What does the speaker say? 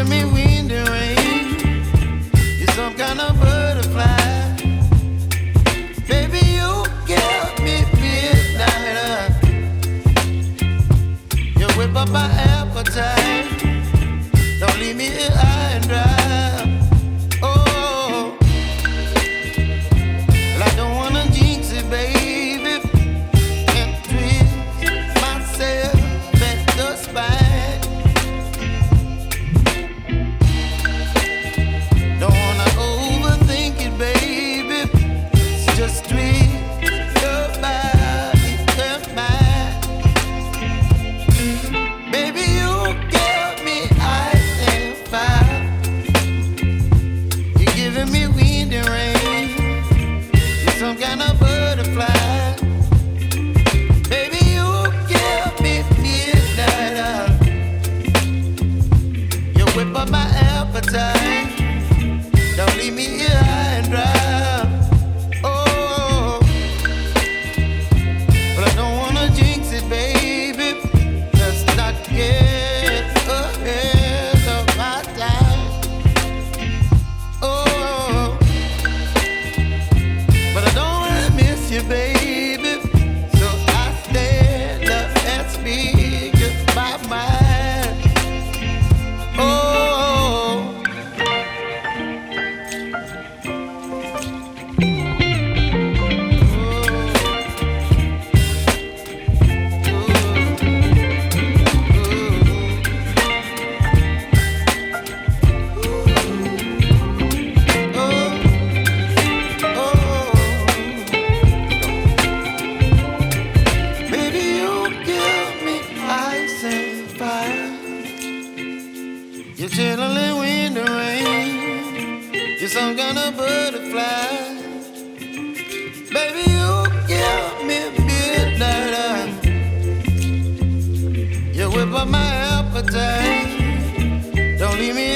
giving me wind and rain. You're some kind of butterfly. Baby, you give me midnight. You whip up my appetite. Don't leave me here high and dry. Oh, well, I don't wanna jinx it, baby, and twist myself at the spine. Don't wanna overthink it, baby. It's just twist your body and mine. Baby, you give me ice and fire. You're giving me wind and rain. You're some kind of butterfly. Baby, you give me midnight. You whip up my appetite. Don't leave me here high and dry. Oh, but I don't wanna jinx it, baby. Let's not get ahead of my time. Oh, but I don't wanna miss you, baby. So I stand up and speak my mind. Oh. Baby, you give me ice and fire. You're chilling wind and rain. You're some kind of butterfly. Baby, you give me midnight. You whip up my appetite. Don't leave me